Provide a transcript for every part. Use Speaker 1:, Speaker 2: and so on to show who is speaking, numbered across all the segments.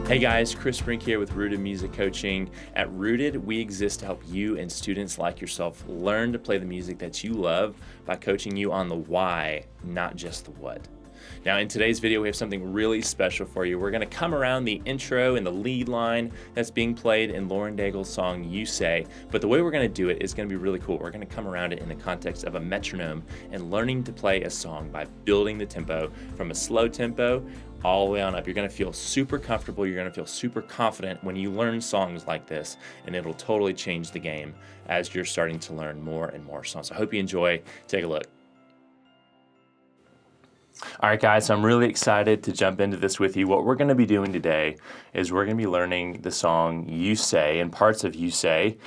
Speaker 1: Hey guys, Brink here with Rooted Music Coaching. At Rooted, we exist to help you and students like yourself learn to play the music that you love by coaching you on the why, not just the what. Now in today's video, we have something really special for you. We're gonna come around the intro and the lead line that's being played in Lauren Daigle's song, You Say, but the way we're gonna do it is gonna be really cool. We're gonna come around it in the context of a metronome and learning to play a song by building the tempo from a slow tempo all the way on up. You're gonna feel super comfortable, you're gonna feel super confident when you learn songs like this, and it'll totally change the game as you're starting to learn more and more songs. I hope you enjoy. Take a look. All right, guys, so I'm really excited to jump into this with you. What we're gonna be doing today is we're gonna be learning the song You Say and parts of You Say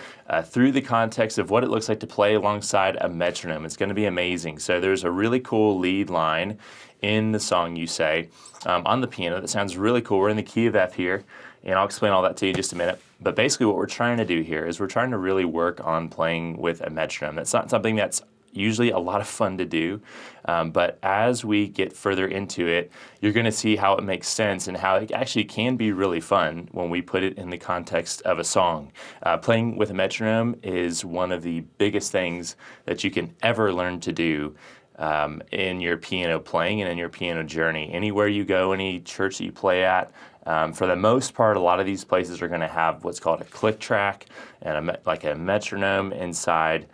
Speaker 1: through the context of what it looks like to play alongside a metronome. It's gonna be amazing. So there's a really cool lead line in the song You Say on the piano that sounds really cool. We're in the key of F here, and I'll explain all that to you in just a minute. But basically what we're trying to do here is we're trying to really work on playing with a metronome. That's not something that's usually a lot of fun to do, but as we get further into it, you're going to see how it makes sense and how it actually can be really fun when we put it in the context of a song. Playing with a metronome is one of the biggest things that you can ever learn to do in your piano playing and in your piano journey. Anywhere you go, any church that you play at, for the most part, a lot of these places are going to have what's called a click track and like a metronome inside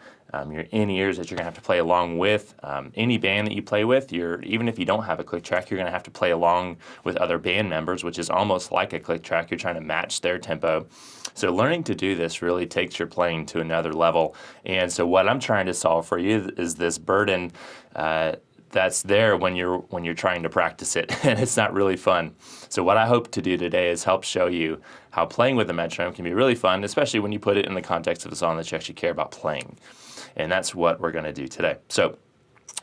Speaker 1: your in-ears that you're going to have to play along with. Any band that you play with, even if you don't have a click track, you're going to have to play along with other band members, which is almost like a click track. You're trying to match their tempo. So learning to do this really takes your playing to another level. And so what I'm trying to solve for you is this burden that's there when you're trying to practice it, and it's not really fun. So what I hope to do today is help show you how playing with a metronome can be really fun, especially when you put it in the context of a song that you actually care about playing. And that's what we're going to do today. So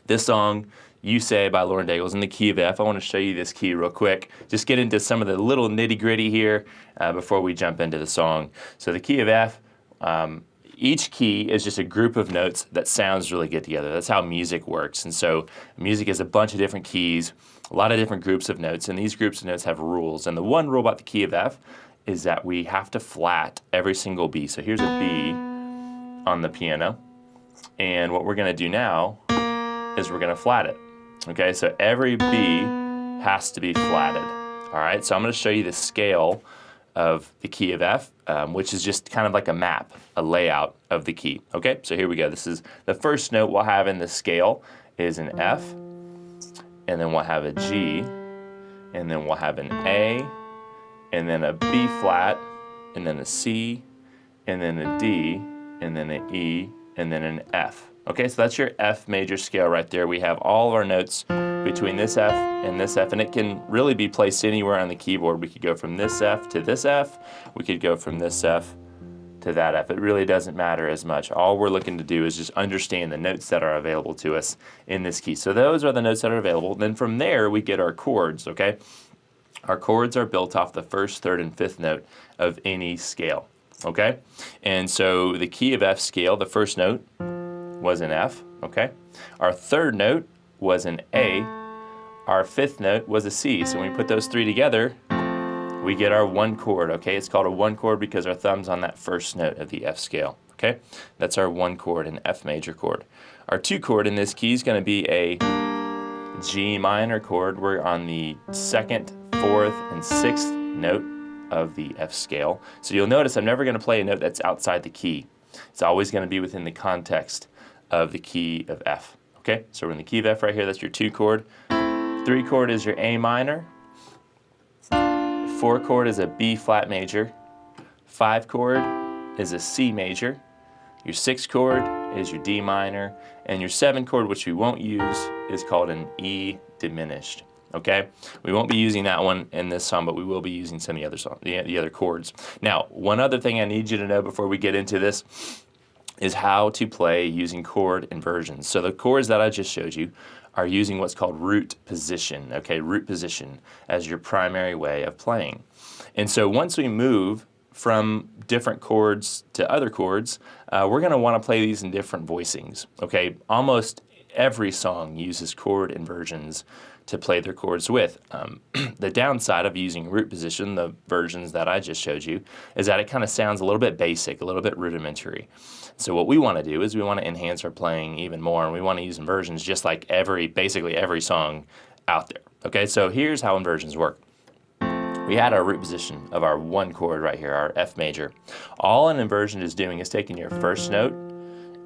Speaker 1: this song, You Say by Lauren Daigle, is in the key of F. I want to show you this key real quick. Just get into some of the little nitty-gritty here before we jump into the song. So the key of F, each key is just a group of notes that sounds really good together. That's how music works. And so music is a bunch of different keys, a lot of different groups of notes, and these groups of notes have rules. And the one rule about the key of F is that we have to flat every single B. So here's a B on the piano. And what we're going to do now is we're going to flat it. Okay, so every B has to be flatted. All right, so I'm going to show you the scale of the key of F, which is just kind of like a map, a layout of the key. Okay, so here we go. This is the first note we'll have in the scale is an F, and then we'll have a G, and then we'll have an A, and then a B flat, and then a C, and then a D, and then an E, and then an F. Okay, so that's your F major scale right there. We have all of our notes between this F, and it can really be placed anywhere on the keyboard. We could go from this F to this F. We could go from this F to that F. It really doesn't matter as much. All we're looking to do is just understand the notes that are available to us in this key. So those are the notes that are available. Then from there, we get our chords, okay? Our chords are built off the first, third, and fifth note of any scale. Okay, and so the key of F scale, the first note was an F, okay? Our third note was an A. Our fifth note was a C. So when we put those three together, we get our one chord, okay? It's called a one chord because our thumb's on that first note of the F scale, okay? That's our one chord, an F major chord. Our two chord in this key is going to be a G minor chord. We're on the second, fourth, and sixth note of the F scale. So you'll notice I'm never going to play a note that's outside the key. It's always going to be within the context of the key of F. Okay, so we're in the key of F right here. That's your two chord. Three chord is your A minor. Four chord is a B flat major. Five chord is a C major. Your six chord is your D minor. And your seven chord, which we won't use, is called an E diminished. Okay, we won't be using that one in this song, but we will be using some of the other chords. Now, one other thing I need you to know before we get into this is how to play using chord inversions. So the chords that I just showed you are using what's called root position, okay, root position as your primary way of playing. And so once we move from different chords to other chords, we're going to want to play these in different voicings, okay? Almost every song uses chord inversions to play their chords with. The downside of using root position, the versions that I just showed you, is that it kind of sounds a little bit basic, a little bit rudimentary. So what we want to do is we want to enhance our playing even more, and we want to use inversions just like basically every song out there. Okay, so here's how inversions work. We had our root position of our one chord right here, our F major. All an inversion is doing is taking your first note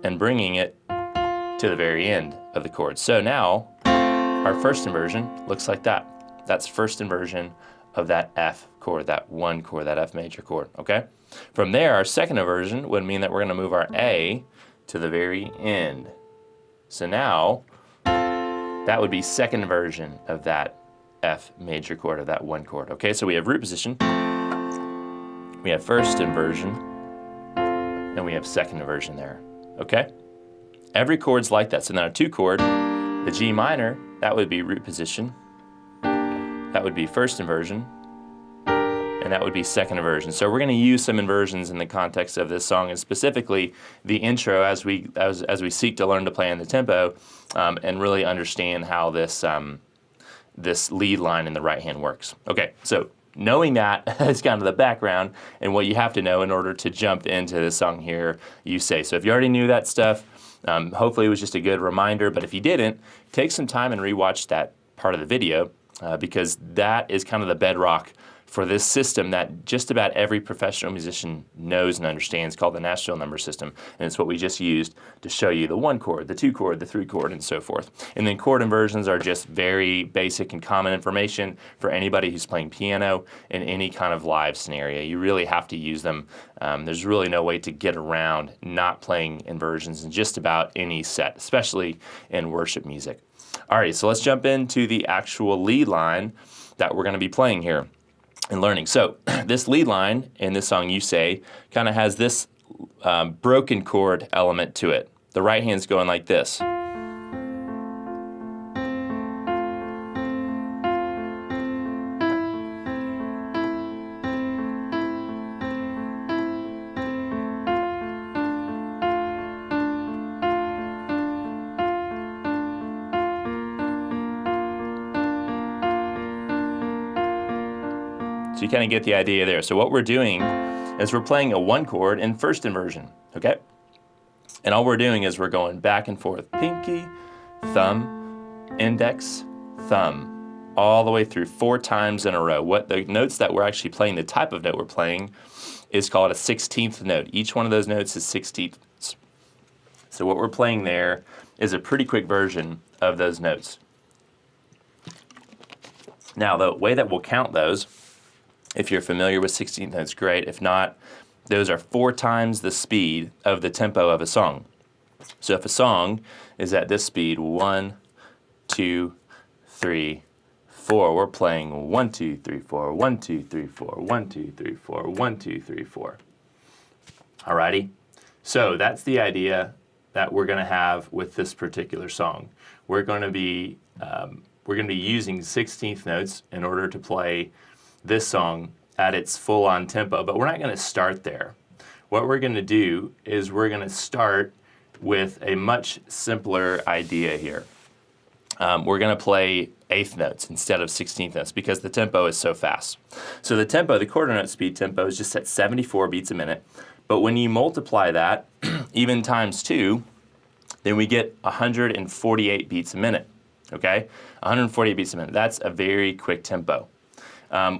Speaker 1: and bringing it to the very end of the chord. So now our first inversion looks like that. That's first inversion of that F chord, that one chord, that F major chord, okay? From there, our second inversion would mean that we're gonna move our A to the very end. So now, that would be second inversion of that F major chord, of that one chord, okay? So we have root position, we have first inversion, and we have second inversion there, okay? Every chord's like that. So now a two chord, the G minor, that would be root position, that would be first inversion, and that would be second inversion. So we're going to use some inversions in the context of this song, and specifically the intro as we seek to learn to play in the tempo and really understand how this this lead line in the right hand works. Okay, so knowing that is kind of the background and what you have to know in order to jump into this song here, You Say. So if you already knew that stuff, hopefully it was just a good reminder, but if you didn't, take some time and rewatch that part of the video because that is kind of the bedrock for this system that just about every professional musician knows and understands, called the Nashville number system, and it's what we just used to show you the one chord, the two chord, the three chord, and so forth. And then chord inversions are just very basic and common information for anybody who's playing piano in any kind of live scenario. You really have to use them. There's really no way to get around not playing inversions in just about any set, especially in worship music. All right, so let's jump into the actual lead line that we're going to be playing here and learning. So this lead line in this song, You Say, kind of has this broken chord element to it. The right hand's going like this. So you kind of get the idea there. So what we're doing is we're playing a one chord in first inversion, okay? And all we're doing is we're going back and forth. Pinky, thumb, index, thumb, all the way through 4 times in a row. What the notes that we're actually playing, the type of note we're playing, is called a 16th note. Each one of those notes is 16ths. So what we're playing there is a pretty quick version of those notes. Now, the way that we'll count those, if you're familiar with 16th notes, great. If not, those are 4 times the speed of the tempo of a song. So if a song is at this speed, 1, 2, 3, 4, we're playing 1, 2, 3, 4, 1, 2, 3, 4, 1, 2, 3, 4, 1, 2, 3, 4. Alrighty? So that's the idea that we're going to have with this particular song. We're going to be using 16th notes in order to play this song at its full-on tempo, but we're not going to start there. What we're going to do is we're going to start with a much simpler idea here. We're going to play 8th notes instead of 16th notes because the tempo is so fast. So the tempo, the quarter note speed tempo, is just at 74 beats a minute, but when you multiply that, even times 2, then we get 148 beats a minute, okay? 148 beats a minute. That's a very quick tempo.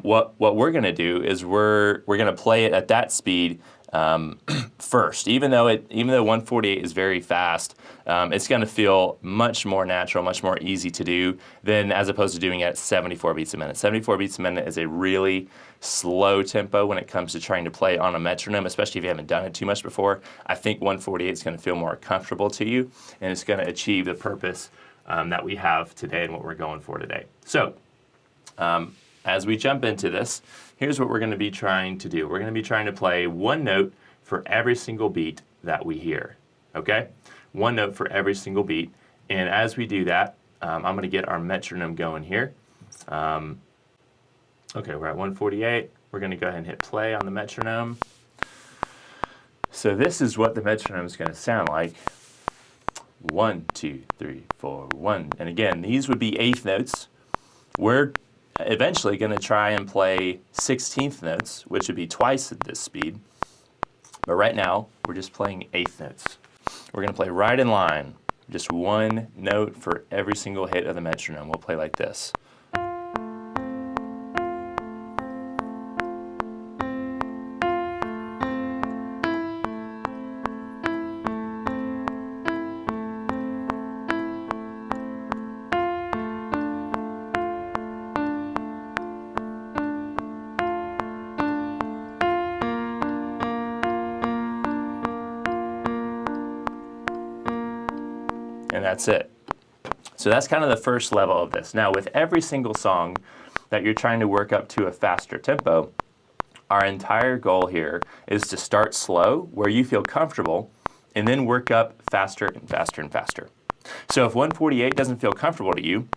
Speaker 1: What we're going to do is we're going to play it at that speed first. Even though 148 is very fast, it's going to feel much more natural, much more easy to do than as opposed to doing it at 74 beats a minute. 74 beats a minute is a really slow tempo when it comes to trying to play on a metronome, especially if you haven't done it too much before. I think 148 is going to feel more comfortable to you, and it's going to achieve the purpose that we have today and what we're going for today. So, as we jump into this, here's what we're going to be trying to do. We're going to be trying to play one note for every single beat that we hear, okay? One note for every single beat. And as we do that, I'm going to get our metronome going here. Okay, we're at 148. We're going to go ahead and hit play on the metronome. So this is what the metronome is going to sound like. 1, 2, 3, 4, 1. And again, these would be 8th notes. we're eventually going to try and play 16th notes, which would be twice at this speed. But right now, we're just playing 8th notes. We're going to play right in line, just one note for every single hit of the metronome. We'll play like this. And that's it. So that's kind of the first level of this. Now, with every single song that you're trying to work up to a faster tempo, our entire goal here is to start slow, where you feel comfortable, and then work up faster and faster and faster. So if 148 doesn't feel comfortable to you,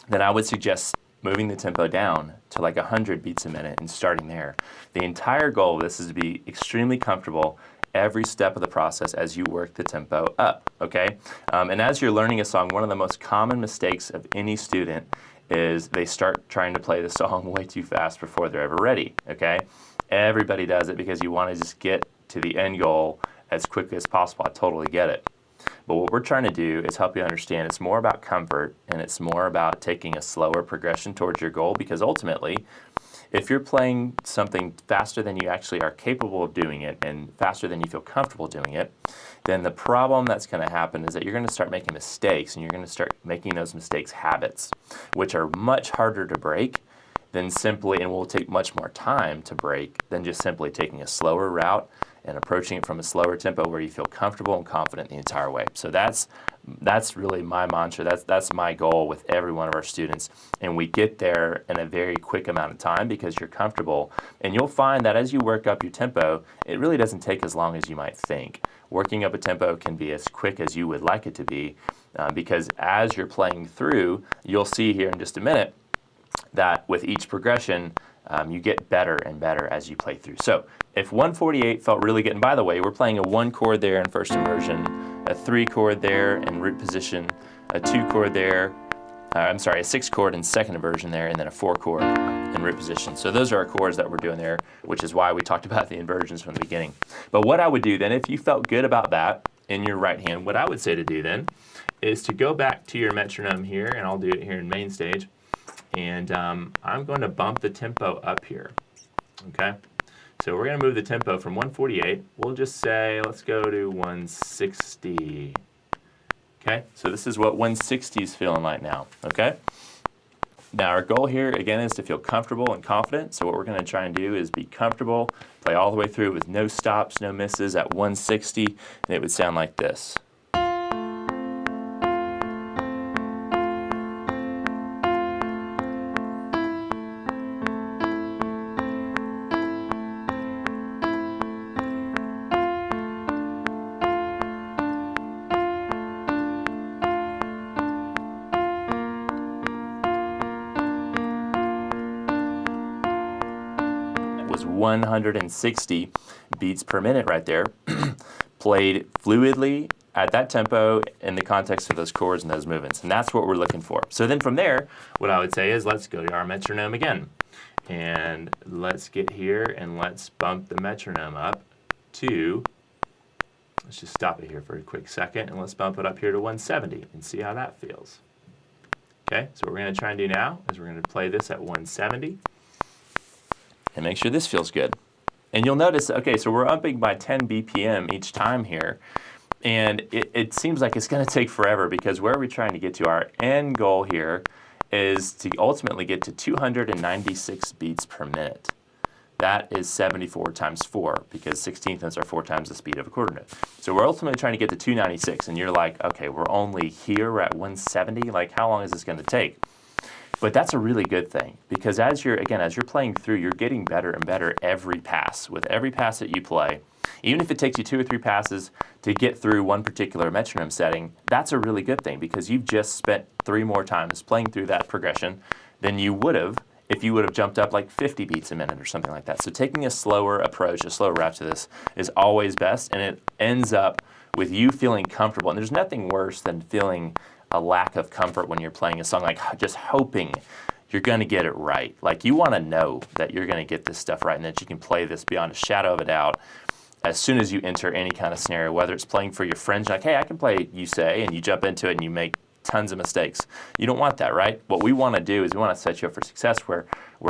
Speaker 1: then I would suggest moving the tempo down to like 100 beats a minute and starting there. The entire goal of this is to be extremely comfortable every step of the process as you work the tempo up, okay? And as you're learning a song, one of the most common mistakes of any student is they start trying to play the song way too fast before they're ever ready, okay? Everybody does it because you want to just get to the end goal as quickly as possible. I totally get it. But what we're trying to do is help you understand it's more about comfort and it's more about taking a slower progression towards your goal, because ultimately, if you're playing something faster than you actually are capable of doing it and faster than you feel comfortable doing it, then the problem that's going to happen is that you're going to start making mistakes, and you're going to start making those mistakes habits, which are much harder to break than simply, and will take much more time to break than just simply taking a slower route and approaching it from a slower tempo where you feel comfortable and confident the entire way. So that's really my mantra. That's my goal with every one of our students. And we get there in a very quick amount of time because you're comfortable. And you'll find that as you work up your tempo, it really doesn't take as long as you might think. Working up a tempo can be as quick as you would like it to be, because as you're playing through, you'll see here in just a minute that with each progression, you get better and better as you play through. So if 148 felt really good, and by the way, we're playing a 1 chord there in first inversion, a 3 chord there in root position, a 2 chord there, a 6 chord in second inversion there, and then a 4 chord in root position. So those are our chords that we're doing there, which is why we talked about the inversions from the beginning. But what I would do then, if you felt good about that in your right hand, what I would say to do then is to go back to your metronome here, and I'll do it here in main stage, and I'm going to bump the tempo up here, okay? So we're going to move the tempo from 148. We'll just say, let's go to 160. Okay, so this is what 160 is feeling like now, okay? Now our goal here, again, is to feel comfortable and confident. So what we're going to try and do is be comfortable, play all the way through with no stops, no misses at 160, and it would sound like this. Was 160 beats per minute right there, played fluidly at that tempo in the context of those chords and those movements, and that's what we're looking for. So then from there, what I would say is let's go to our metronome again, and let's get here and let's bump the metronome up to, let's just stop it here for a quick second, and let's bump it up here to 170 and see how that feels. Okay, so what we're going to try and do now is we're going to play this at 170. And make sure this feels good. And you'll notice, okay, so we're upping by 10 BPM each time here. And it seems like it's going to take forever, because where we're trying to get to, our end goal here is to ultimately get to 296 beats per minute. That is 74 times 4, because 16th notes are 4 times the speed of a quarter note. So we're ultimately trying to get to 296, and you're like, okay, we're only here, we're at 170, like how long is this going to take? But that's a really good thing, because as you're playing through, you're getting better and better every pass. With every pass that you play, even if it takes you 2 or 3 passes to get through one particular metronome setting, that's a really good thing, because you've just spent 3 more times playing through that progression than you would have if you would have jumped up like 50 beats a minute or something like that. So taking a slower approach, a slower route to this is always best, and it ends up with you feeling comfortable. And there's nothing worse than feeling a lack of comfort when you're playing a song, like just hoping you're going to get it right. Like, you want to know that you're going to get this stuff right and that you can play this beyond a shadow of a doubt as soon as you enter any kind of scenario, whether it's playing for your friends, like, hey, I can play You Say, and you jump into it and you make tons of mistakes. You don't want that, right? What we want to do is we want to set you up for success where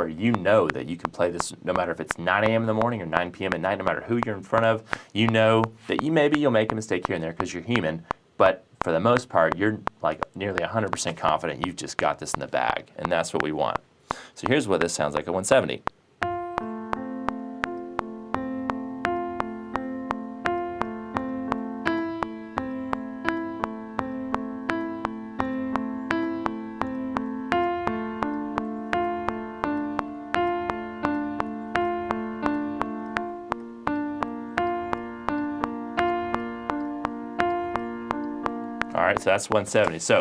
Speaker 1: you know that you can play this no matter if it's 9 a.m. in the morning or 9 p.m. at night, no matter who you're in front of. You know that you'll make a mistake here and there because you're human, but for the most part, you're like nearly 100% confident you've just got this in the bag, and that's what we want. So here's what this sounds like at 170. All right, so that's 170. So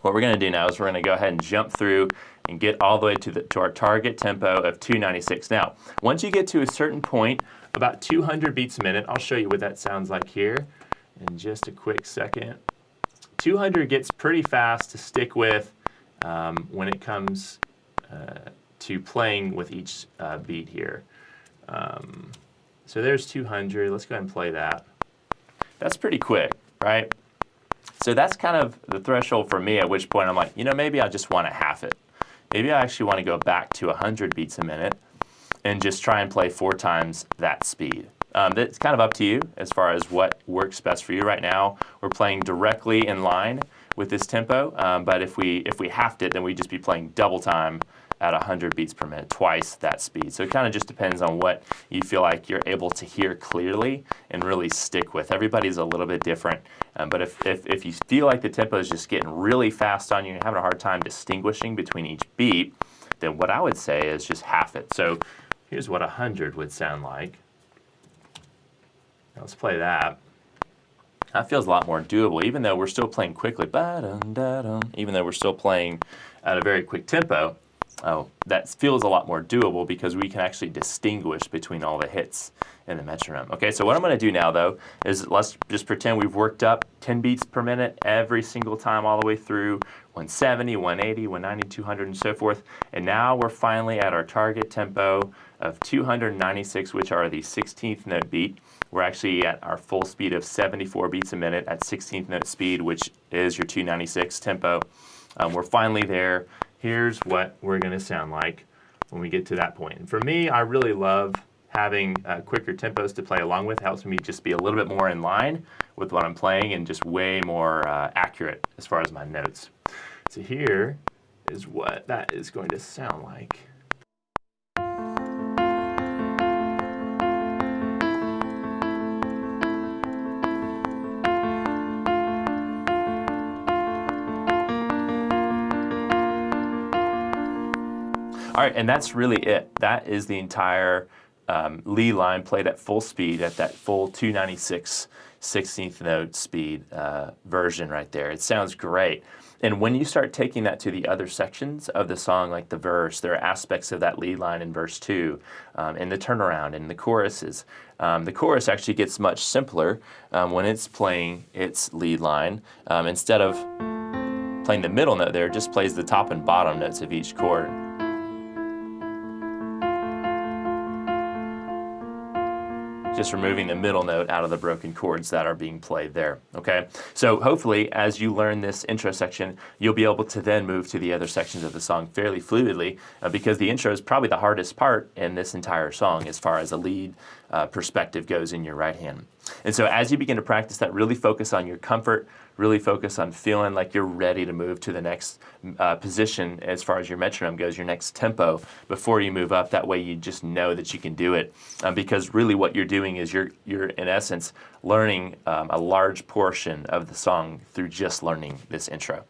Speaker 1: what we're going to do now is we're going to go ahead and jump through and get all the way to our target tempo of 296. Now, once you get to a certain point, about 200 beats a minute, I'll show you what that sounds like here in just a quick second. 200 gets pretty fast to stick with when it comes to playing with each beat here. So there's 200. Let's go ahead and play that. That's pretty quick, right? So that's kind of the threshold for me, at which point I'm like, maybe I just want to half it. Maybe I actually want to go back to 100 beats a minute and just try and play 4 times that speed. It's kind of up to you as far as what works best for you. Right now, we're playing directly in line with this tempo, but if we halved it, then we'd just be playing double time at 100 beats per minute, twice that speed. So it kind of just depends on what you feel like you're able to hear clearly and really stick with. Everybody's a little bit different, but if you feel like the tempo is just getting really fast on you and having a hard time distinguishing between each beat, then what I would say is just half it. So here's what 100 would sound like. Now let's play that. That feels a lot more doable, even though we're still playing quickly. Even though we're still playing at a very quick tempo. Oh, that feels a lot more doable because we can actually distinguish between all the hits in the metronome. Okay, so what I'm going to do now, though, is let's just pretend we've worked up 10 beats per minute every single time all the way through 170, 180, 190, 200, and so forth. And now we're finally at our target tempo of 296, which are the 16th note beat. We're actually at our full speed of 74 beats a minute at 16th note speed, which is your 296 tempo. We're finally there. Here's what we're going to sound like when we get to that point. And for me, I really love having quicker tempos to play along with. It helps me just be a little bit more in line with what I'm playing and just way more accurate as far as my notes. So here is what that is going to sound like. All right, and that's really it. That is the entire lead line played at full speed at that full 296 16th note speed version right there. It sounds great. And when you start taking that to the other sections of the song, like the verse, there are aspects of that lead line in verse 2, and the turnaround, and the choruses. The chorus actually gets much simpler when it's playing its lead line. Instead of playing the middle note there, it just plays the top and bottom notes of each chord. Just removing the middle note out of the broken chords that are being played there, okay? So hopefully, as you learn this intro section, you'll be able to then move to the other sections of the song fairly fluidly because the intro is probably the hardest part in this entire song as far as a lead perspective goes in your right hand. And so as you begin to practice that, really focus on your comfort, really focus on feeling like you're ready to move to the next position as far as your metronome goes, your next tempo, before you move up. That way you just know that you can do it. Because really what you're doing is you're in essence learning a large portion of the song through just learning this intro.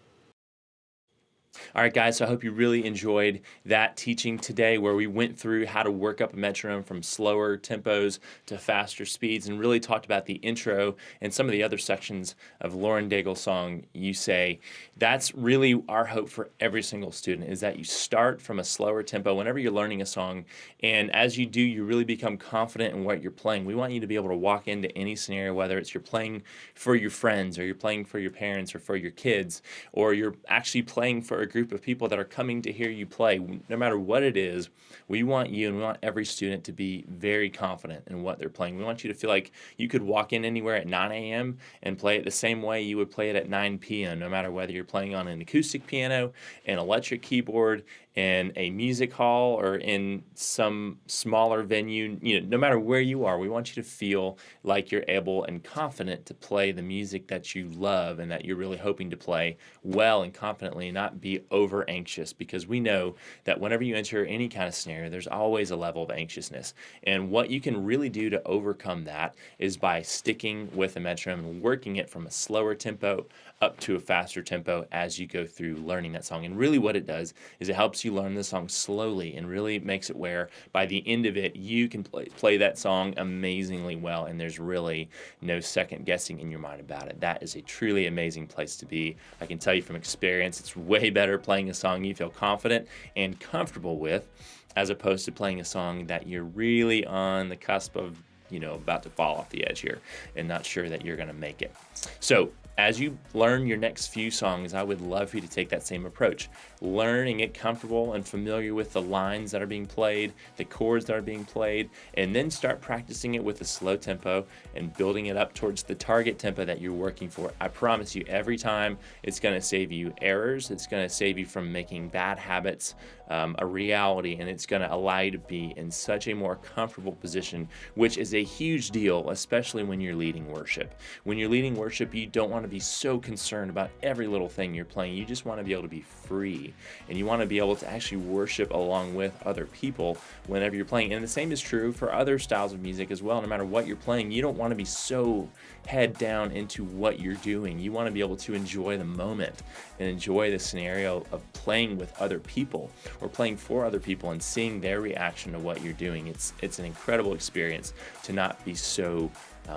Speaker 1: All right, guys, so I hope you really enjoyed that teaching today where we went through how to work up a metronome from slower tempos to faster speeds and really talked about the intro and some of the other sections of Lauren Daigle's song, You Say. That's really our hope for every single student, is that you start from a slower tempo whenever you're learning a song, and as you do, you really become confident in what you're playing. We want you to be able to walk into any scenario, whether it's you're playing for your friends or you're playing for your parents or for your kids, or you're actually playing for a group of people that are coming to hear you play, no matter what it is, we want you and we want every student to be very confident in what they're playing. We want you to feel like you could walk in anywhere at 9 a.m. and play it the same way you would play it at 9 p.m., no matter whether you're playing on an acoustic piano, an electric keyboard, in a music hall, or in some smaller venue. No matter where you are, we want you to feel like you're able and confident to play the music that you love and that you're really hoping to play well and confidently, and not be over anxious, because we know that whenever you enter any kind of scenario, there's always a level of anxiousness. And what you can really do to overcome that is by sticking with a metronome and working it from a slower tempo up to a faster tempo as you go through learning that song. And really what it does is it helps you learn the song slowly, and really makes it where by the end of it you can play that song amazingly well, and there's really no second guessing in your mind about it. That is a truly amazing place to be. I can tell you from experience, it's way better playing a song you feel confident and comfortable with, as opposed to playing a song that you're really on the cusp of about to fall off the edge here and not sure that you're going to make it. So as you learn your next few songs, I would love for you to take that same approach, learning it comfortable and familiar with the lines that are being played, the chords that are being played, and then start practicing it with a slow tempo and building it up towards the target tempo that you're working for. I promise you, every time it's going to save you errors, it's going to save you from making bad habits a reality, and it's going to allow you to be in such a more comfortable position, which is a huge deal, especially when you're leading worship. When you're leading worship, you don't want to be so concerned about every little thing you're playing. You just want to be able to be free, and you want to be able to actually worship along with other people whenever you're playing. And the same is true for other styles of music as well. No matter what you're playing, you don't want to be so head down into what you're doing. You want to be able to enjoy the moment and enjoy the scenario of playing with other people or playing for other people and seeing their reaction to what you're doing. It's an incredible experience to not be so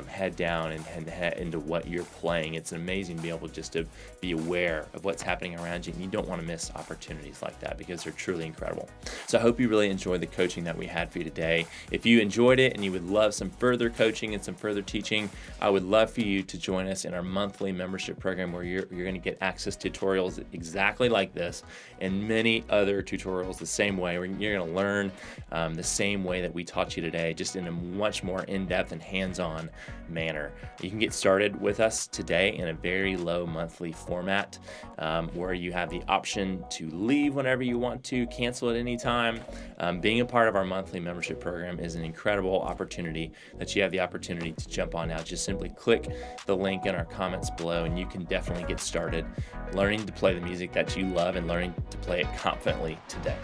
Speaker 1: head down and head into what you're playing. It's amazing to be able just to be aware of what's happening around you, and you don't want to miss opportunities like that because they're truly incredible. So I hope you really enjoyed the coaching that we had for you today. If you enjoyed it and you would love some further coaching and some further teaching, I would love for you to join us in our monthly membership program, where you're going to get access to tutorials exactly like this and many other tutorials the same way, where you're going to learn the same way that we taught you today, just in a much more in-depth and hands-on manner. You can get started with us today in a very low monthly format, where you have the option to leave whenever you want to, cancel at any time. Being a part of our monthly membership program is an incredible opportunity that you have the opportunity to jump on now. Just simply click the link in our comments below, and you can definitely get started learning to play the music that you love and learning to play it confidently today.